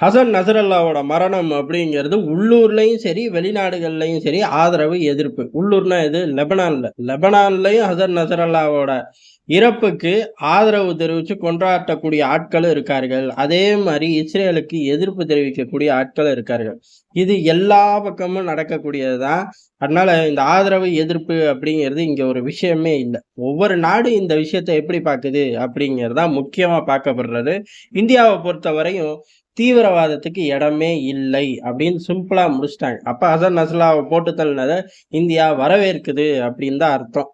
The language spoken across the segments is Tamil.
ஹசன் நசரல்லாவோட மரணம் அப்படிங்கிறது உள்ளூர்லயும் சரி, வெளிநாடுகள்லயும் சரி ஆதரவு, எதிர்ப்பு. உள்ளூர்னா எது? லெபனான்ல. லெபனான்லயும் ஹசன் நசரல்லாவோட இறப்புக்கு ஆதரவு தெரிவிச்சு கொண்டாடக்கூடிய ஆட்களும் இருக்கார்கள். அதே மாரி இஸ்ரேலுக்கு எதிர்ப்பு தெரிவிக்கக்கூடிய ஆட்களும் இருக்கார்கள். இது எல்லா பக்கமும் நடக்கக்கூடியது தான். அதனால இந்த ஆதரவு, எதிர்ப்பு அப்படிங்கிறது இங்க ஒரு விஷயமே இல்ல. ஒவ்வொரு நாடும் இந்த விஷயத்த எப்படி பாக்குது அப்படிங்கிறது தான் முக்கியமா பார்க்கப்படுறது. இந்தியாவ பொறுத்தவரையும் தீவிரவாதத்துக்கு இடமே இல்லை அப்படின்னு சிம்பிளா முடிச்சுட்டாங்க. அப்ப ஹசன் நஸ்ரல்லாவ போட்டு தள்ளினத இந்தியா வரவேற்குது அப்படின்னு தான் அர்த்தம்.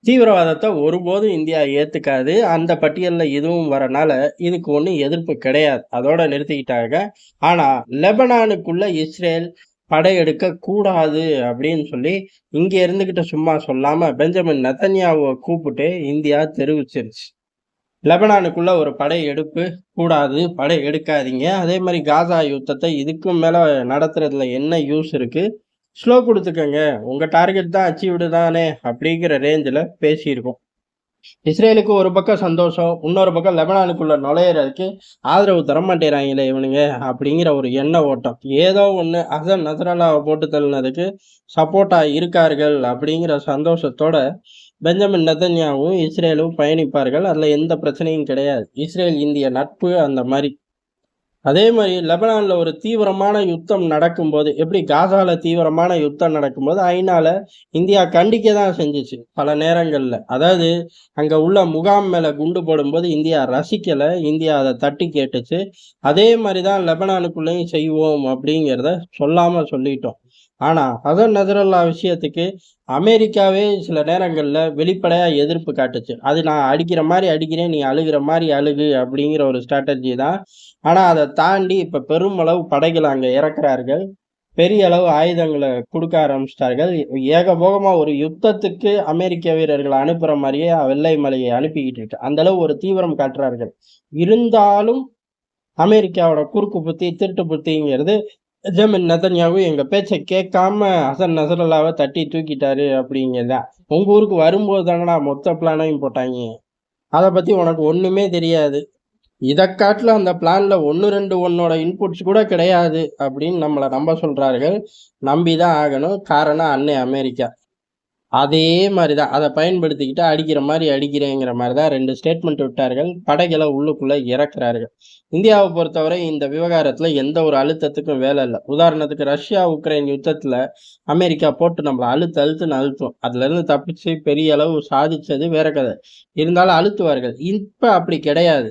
தீவிரவாதத்த ஒருபோதும் இந்தியா ஏத்துக்காது. அந்த பட்டியல்ல இதுவும் வரனால இதுக்கு ஒண்ணும் எதிர்ப்பு கிடையாது. அதோட நிறுத்திக்கிட்டாங்க. ஆனா லெபனானுக்குள்ள இஸ்ரேல் படையெடுக்க கூடாது அப்படின்னு சொல்லி இங்க இருந்துகிட்டு சும்மா சொல்லாம பெஞ்சமின் நெதன்யாகுவ கூப்பிட்டு இந்தியா தெரிவிச்சிருச்சு. லெபனானுக்குள்ள ஒரு படை எடுப்பு கூடாது. படை எடுக்காதீங்க. அதே மாரி காசா யுத்தத்த இதுக்கும் மேல நடத்துறதுல என்ன யூஸ் இருக்கு? ஸ்லோ குடுத்துக்கங்க. உங்க டார்கெட் தான் அச்சீவ்டு தானே! அப்படிங்கிற ரேஞ்சுல பேசியிருக்கோம். இஸ்ரேலுக்கு ஒரு பக்கம் சந்தோஷம். இன்னொரு பக்கம் லெபனானுக்குள்ள நுழையறதுக்கு ஆதரவு தரமாட்டேங்கிறாங்களே இவனுங்க அப்படிங்கிற ஒரு எண்ண ஓட்டம். ஏதோ ஒண்ணு ஹசன் நஸ்ரல்லாவ போட்டு தள்ளினதுக்கு சப்போர்ட்டா இருக்கார்கள் அப்படிங்கிற சந்தோஷத்தோட பெஞ்சமின் நெதன்யாவும், இஸ்ரேலும் பயணிப்பார்கள். அதுல எந்த பிரச்சனையும் கிடையாது. இஸ்ரேல் இந்திய நட்பு அந்த மாரி. அதே மாரி லெபனான்ல ஒரு தீவிரமான யுத்தம் நடக்கும்போது, எப்படி காசால தீவிரமான யுத்தம் நடக்கும்போது, ஐநால இந்தியா கண்டிக்க தான் செஞ்சுச்சு, பல நேரங்கள்ல. அதாவது அங்க உள்ள முகாம் மேல குண்டு போடும்போது இந்தியா ரசிக்கல. இந்தியா அத தட்டி கேட்டுச்சு. அதே மாரி தான் லெபனானுக்குள்ளயும் செய்வோம் அப்படிங்கிறத சொல்லாம சொல்லிட்டோம். ஆனா, ஹசன் நஸ்ரல்லா விஷயத்துக்கு அமெரிக்காவே சில நேரங்கள்ல வெளிப்படையா எதிர்ப்பு காட்டுச்சு. அது நான் அடிக்கிற மாரி அடிக்கிறேன், நீ அழுகுற மாரி அழுகு அப்படிங்கிற ஒரு ஸ்ட்ராட்டஜி தான். ஆனா, அத தாண்டி இப்ப பெருமளவு படைகள அங்க இறக்குறார்கள். பெரிய அளவு ஆயுதங்கள குடுக்க ஆரம்பிச்சுட்டார்கள். ஏகபோகமா ஒரு யுத்தத்துக்கு அமெரிக்க வீரர்கள அனுப்புற மாரியே வெள்ளை மலையை அனுப்பிக்கிட்டு இருக்கு. அந்த அளவு ஒரு தீவிரம் காட்டுறார்கள். இருந்தாலும் அமெரிக்காவோட குறுக்கு புத்தி, திருட்டு புத்திங்கிறது பெஞ்சமின் நெதன்யாகு எங்க பேச்ச கேட்காம ஹசன் நஸ்ரல்லாவ தட்டி தூக்கிட்டாரு அப்படிங்கிறதுதான். உங்க ஊருக்கு வரும்போது தானடா மொத்த பிளானையும் போட்டாய்ங்க. அத பத்தி உனக்கு ஒண்ணுமே தெரியாது. இதக் காட்டுல அந்த பிளான்ல 1, 2 உன்னோட இன்புட்ஸ் கூட கிடையாது அப்படின்னு நம்மள நம்ப சொல்றார்கள். நம்பிதான் ஆகணும். காரணம் அன்னை அமெரிக்கா. அதே மாரி தான். அத பயன்படுத்திக்கிட்டு அடிக்கிற மாரி அடிக்கிறேங்கிற மாரி தான் 2 ஸ்டேட்மெண்ட் விட்டார்கள். படைகள உள்ளுக்குள்ள இறக்குறார்கள். இந்தியாவ பொறுத்தவரை இந்த விவகாரத்துல எந்த ஒரு அழுத்தத்துக்கும் வேல இல்ல. உதாரணத்துக்கு ரஷ்யா, உக்ரைன் யுத்தத்துல அமெரிக்கா போட்டு நம்மள அழுத்துன்னு அழுத்தும். அதுலருந்து தப்பிச்சு பெரிய அளவு சாதிச்சது வேற கதை. இருந்தாலும் அழுத்துவார்கள். இப்ப அப்படி கிடையாது.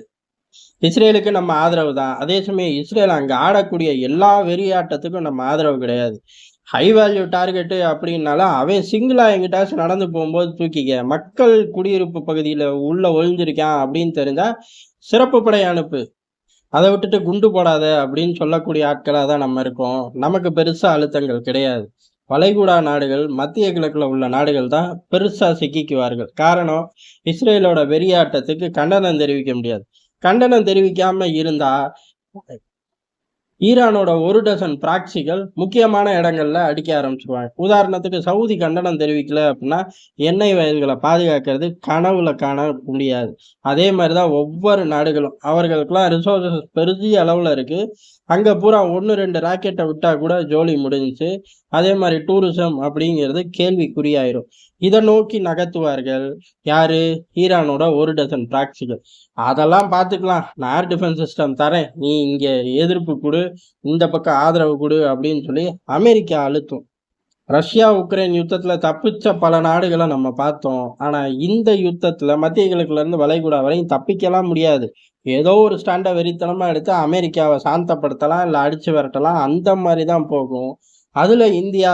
இஸ்ரேலுக்கு நம்ம ஆதரவு தான். அதே சமயம் இஸ்ரேல் அங்க ஆடக்கூடிய எல்லா வெறியாட்டத்துக்கும் நம்ம ஆதரவு கிடையாது. ஹை வேல்யூ டார்கெட்டு அப்படின்னாலும், அவன் சிங்கிளா எங்கிட்டாச்சும் நடந்து போம்போது தூக்கிக்க. மக்கள் குடியிருப்பு பகுதியில உள்ள ஒளிஞ்சிருக்கான் அப்படின்னு தெரிஞ்சா, சிறப்பு படை அனுப்பு. அத விட்டுட்டு குண்டு போடாத அப்படின்னு சொல்லக்கூடிய ஆட்களா தான் நம்ம இருக்கோம். நமக்கு பெருசா அழுத்தங்கள் கிடையாது. வளைகுடா நாடுகள், மத்திய கிழக்குல உள்ள நாடுகள் தான் பெருசா சிக்கிக்குவார்கள். காரணம், இஸ்ரேலோட வெறியாட்டத்துக்கு கண்டனம் தெரிவிக்க முடியாது. கண்டனம் தெரிவிக்காம இருந்தா, ஈரானோட 1 டசன் ப்ராக்ஸிகள் முக்கியமான இடங்கள்ல அடிக்க ஆரம்பிச்சுருவாங்க. உதாரணத்துக்கு சவுதி கண்டனம் தெரிவிக்கல அப்டின்னா, எண்ணெய் வயல்கள பாதுகாக்கிறது கனவுல காண முடியாது. அதே மாரி தான் ஒவ்வொரு நாடுகளும். அவர்களுக்கெல்லாம் ரிசோர்ஸஸ் பெரிய அளவுல இருக்கு. அங்க பூரா 1, 2 ராக்கெட்ட விட்டா கூட ஜோலி முடிஞ்சுச்சு. அதே மாரி டூரிசம் அப்படிங்கிறது கேள்விக்குறியாயிரும். இத நோக்கி நகர்த்துவார்கள். யாரு? ஈரானோட 1 டசன் ப்ராக்ஸிகள். அதெல்லாம் பார்த்துக்கலாம். நான் ஏர் டிஃபென்ஸ் சிஸ்டம் தரேன். நீ இங்க எதிர்ப்பு குடு. இந்த பக்கம் ஆதரவு குடு அப்படின்னு சொல்லி அமெரிக்கா அழுத்தும். ரஷ்யா, உக்ரைன் யுத்தத்துல தப்பிச்ச பல நாடுகள நம்ம பார்த்தோம். ஆனா இந்த யுத்தத்துல மத்திய கிழக்குல இருந்து வளைகுடா வரையும் தப்பிக்கலாம் முடியாது. ஏதோ ஒரு ஸ்டாண்ட வெறித்தனமா எடுத்து அமெரிக்காவ சாந்தப்படுத்தலாம், இல்ல அடிச்சு விரட்டலாம். அந்த மாரி தான் போகும். அதுல இந்தியா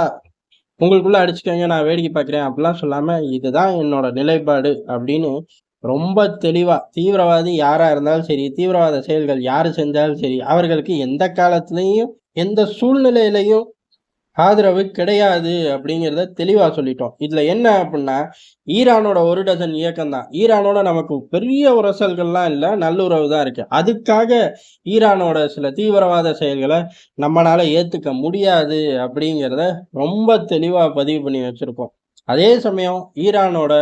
உங்களுக்குள்ள அடிச்சுக்கங்க நான் வேடிக்கை பார்க்கிறேன் அப்படிலாம் சொல்லாம, இதுதான் என்னோட நிலைப்பாடு அப்படின்னு ரொம்ப தெளிவா, தீவிரவாதி யாரா இருந்தாலும் சரி, தீவிரவாத செயல்கள் யாரு செஞ்சாலும் சரி, அவர்களுக்கு எந்த காலத்திலயும், எந்த சூழ்நிலையிலயும் ஆதரவு கிடையாது அப்படிங்கிறத தெளிவா சொல்லிட்டோம். இதுல என்ன அப்டின்னா, ஈரானோட 1 டசன் இயக்கம் தான். ஈரானோட நமக்கு பெரிய உரசல்கள்லாம் இல்ல. நல்லுறவு தான் இருக்கு. அதுக்காக ஈரானோட சில தீவிரவாத செயல்கள நம்மனால ஏத்துக்க முடியாது அப்படிங்கிறத ரொம்ப தெளிவா பதிவு பண்ணி வச்சிருக்கோம். அதே சமயம் ஈரானோட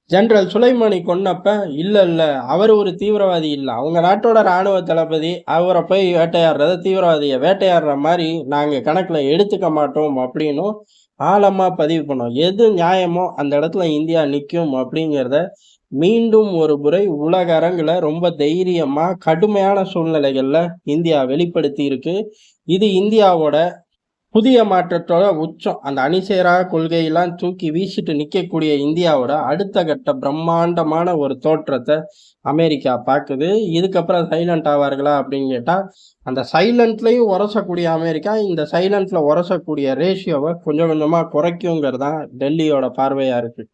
ஜெனரல் சுலைமானி கொன்னப்ப, இல்ல அவரு ஒரு தீவிரவாதி இல்ல. அவங்க நாட்டோட ராணுவ தளபதி. அவர போய் வேட்டையாடுறத தீவிரவாதிய வேட்டையாடுற மாரி நாங்க கணக்குல எடுத்துக்க மாட்டோம் அப்படின்னும் ஆழமா பதிவு பண்ணோம். எது நியாயமோ அந்த இடத்துல இந்தியா நிக்கும் அப்படிங்கிறத மீண்டும் ஒரு முறை உலக அரங்குல ரொம்ப தைரியமா, கடுமையான சூழ்நிலைகள்ல இந்தியா வெளிப்படுத்தி இருக்கு. இது இந்தியாவோட புதிய மாற்றத்தோட உச்சம். அந்த அணிசேரா கொள்கையெல்லாம் தூக்கி வீசிட்டு நிக்கக்கூடிய இந்தியாவோட அடுத்த கட்ட பிரம்மாண்டமான ஒரு தோற்றத்த அமெரிக்கா பாக்குது. இதுக்கப்புறம் சைலண்ட் ஆவார்களா அப்படின்னு கேட்டா, அந்த சைலண்ட்லயும் உரசக்கூடிய அமெரிக்கா, இந்த சைலண்ட்ல உரசக்கூடிய ரேஷியோவ கொஞ்சம் கொஞ்சமா குறைக்குங்கிறது தான் டெல்லியோட பார்வையா இருக்கு.